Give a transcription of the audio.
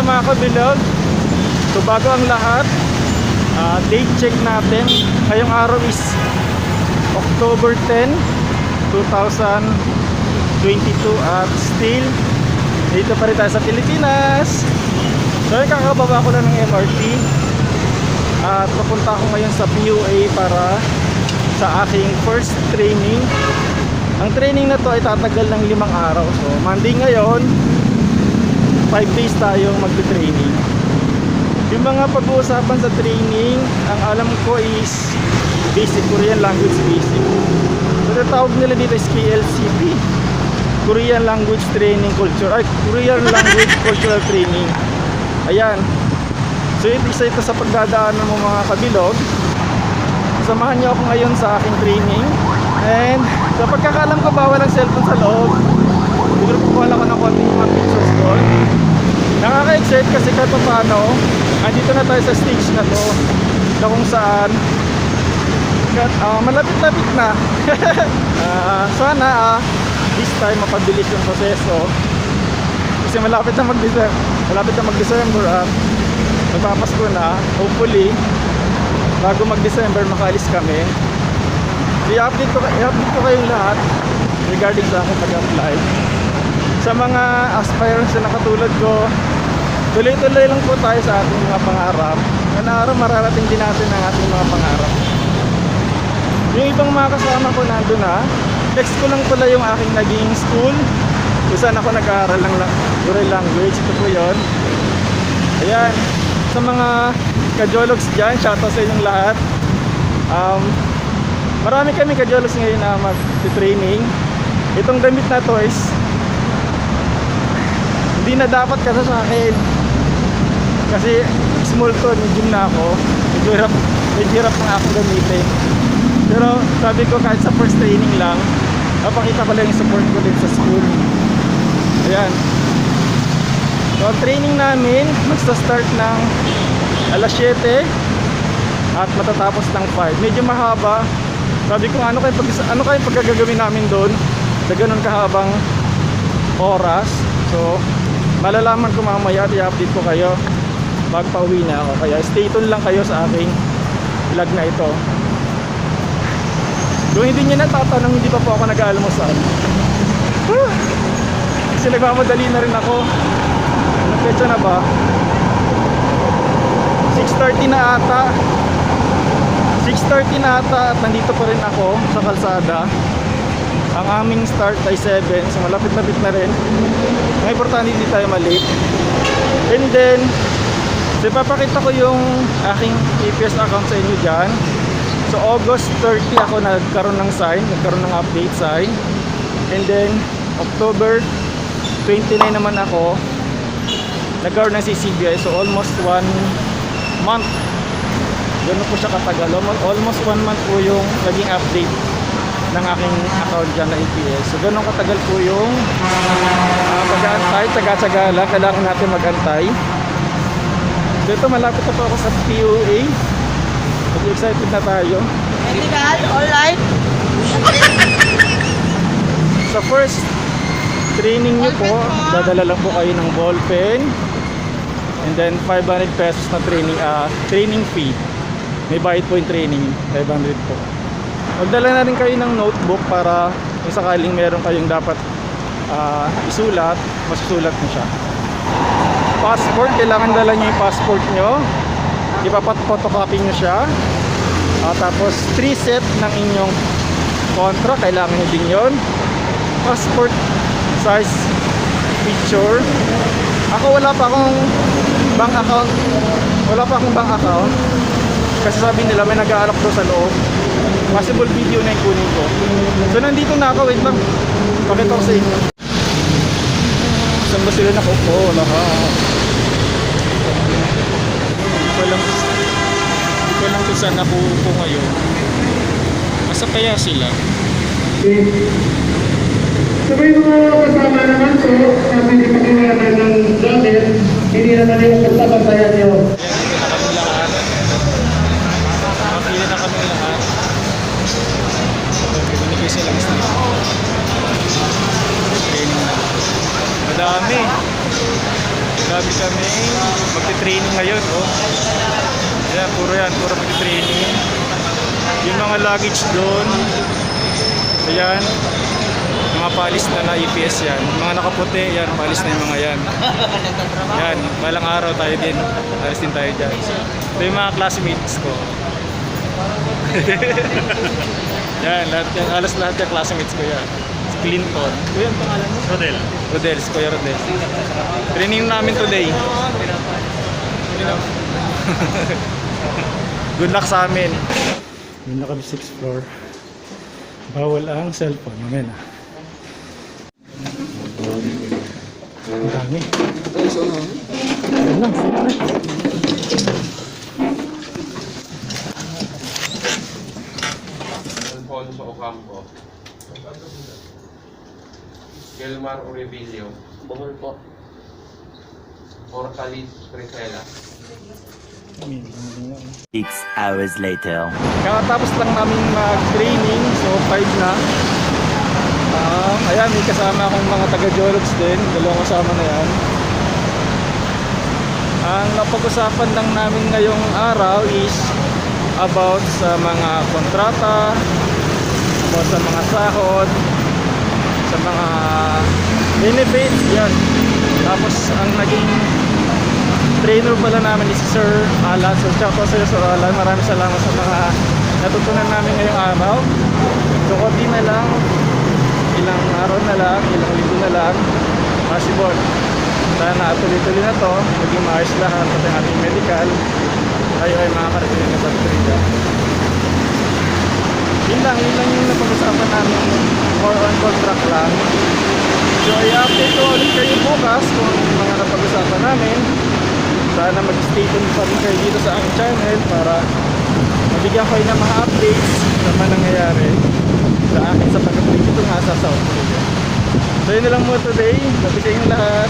So mga kabilog, so bago ang lahat, date check natin. Ngayong araw is October 10, 2022 at still dito pa rin tayo sa Pilipinas. So kakababa ko lang ng MRT at papunta ako ngayon sa PUA para sa aking first training. Ang training na to ay tatagal ng 5 araw. So Monday ngayon, 5 days tayong magte-training. Yung mga pag-uusapan sa training, ang alam ko is basic Korean language basic. So tawag nila dito is KLCT, Korean Language Training Culture, ay Korean Language Cultural Training. Ayan. So isa ito sa pagdadaanan mo mga kabilog. Samahan niyo ako ngayon sa aking training. And sa pagkakalam ko bawal ang cellphone sa loob. Siguro kukuha ko ng konting mga pictures doon. Nakaka-excite kasi kahit paano andito na tayo sa stage na to na kung saan malapit-lapit na. Sana this time mapabilis yung proseso kasi malapit na mag-December at magpapasko na. Hopefully bago mag-December makaalis kami. I-update ko kayong lahat regarding sa aking pag-apply. Sa mga aspirants na katulad ko, tuloy-tuloy lang po tayo sa ating mga pangarap. Araw mararating din natin ang ating mga pangarap. Yung ibang mga kasama ko nandun na. Next ko lang pala yung aking naging school kung saan ako nag-aaral ng Korean language. Ito po yun. Ayan. Sa mga kajologs dyan, shoutout sa inyong lahat. Marami kami kajologs ngayon na mag-training. Itong damit na to is hindi na dapat kasi sa akin kasi small to, medium na ako. Medyo hirap ng akong gamitin. Pero sabi ko kahit sa first training lang, napakita ko lang yung support ko din sa school. Ayan. So ang training namin magsa-start ng alas 7 at matatapos ng 5. Medyo mahaba. Sabi ko ano kayong pagkagagawin namin doon sa ganun kahabang oras. So malalaman ko mamaya at i-update ko kayo pag pauwi na ako. Kaya stay tuned lang kayo sa aking vlog na ito. Kung hindi nyo natatanong, hindi pa po ako nag-aalmusal. Kasi nagmamadali na rin ako. Nagpetsa na ba? 6:30 na ata. 6:30 na ata at nandito pa rin ako sa kalsada. Ang aming start ay 7, so malapit-lapit na rin. Ang importante hindi tayo malate. And then so ipapakita ko yung aking APS account sa inyo dyan. So August 30 ako nagkaroon ng update sign. And then October 29 naman ako nagkaroon ng CCBI. So almost 1 month. Ganun po siya katagal. Almost 1 month po yung naging update ng aking account dyan na APS. So ganun katagal po yung pag-aantay, tsaga-tsaga lang. Kailangan natin mag-antay. So ito malapit na po ako sa PUA. Excited na tayo. Medical, online. Sa first training nyo po, dadala lang po kayo ng ball pen. And then 500 pesos na training fee. May bayad po yung training, 500 po. Magdala na rin kayo ng notebook para kung sakaling meron kayong dapat isulat, masusulat mo siya. Passport, kailangan dala nyo yung passport nyo. Ipapat-photocopy nyo siya. Tapos 3 set ng inyong kontra, kailangan nyo din yun. Passport size picture. Ako wala pa akong bank account. Kasi sabi nila may nag-aalok doon sa loob. Possible video na yung kunin ko. So nandito na ako, wait lang. Pakita ko sa inyo. Saan ba sila nakupo? Lahat. Hindi ko lang kung saan nakupo ngayon. Masa kaya sila? So may mga kasama naman po, sabi ni Pagkinaman ng Zambia, hindi naman yung pagsabantayan nyo. Makapili na kami lahat. Binigay silang stick. Training na. Madami. Dami kami magti-training ngayon, oh. Yan, puro magti-training. Yung mga luggage doon, ayan, mga palis na EPS yan. Mga nakaputi, yan, palis na yung mga yan. Yan, balang araw tayo din. Alis din tayo dyan. Ito yung mga classmates ko. Yan, alas lahat yung classmates ko yan. Si Clinton. Kuya, ang pangalan mo? Rodel, si Kuya Rodel. Training namin today. Good luck sa amin. Yun na kami 6th floor. Bawal ang cellphone. Mamaya na. Ang dami. Yan lang, secret. Alfonso sa Ocampo. Gelmar Uribilio. Bungol po. Orcalis Priscela. 6 hours later. Kakatapos lang namin mag-training, so 5 na. Ayan, may kasama akong mga taga-Jologs din. Dalawang kasama na yan. Ang napag-usapan lang namin ngayong araw is about sa mga kontrata, about sa mga sahod, sa mga benefits, yan. Tapos ang naging trainer pala namin is si Sir Alan. So shout out sa Sir Alan. Maraming salamat sa mga natutunan namin ngayong araw. So konti na lang, ilang araw na lang, ilang linggo na lang, possible. Sana tuloy-tuloy na to, maging maayos lahat at ang ating medical. Tayo ay makakarating na sa Trida. Yun lang yung napag-usapan namin, more on contract lang. So i-update ko ulit kayo bukas kung mga napag-usapan namin. Sana mag-stay tuned pa rin kayo dito sa aking channel para mabigyan kayo ng mga updates sa mga nangyayari sa akin sa pag-update dito nga sa South Korea. So yun na lang mo today. Gabi sa inyo lahat.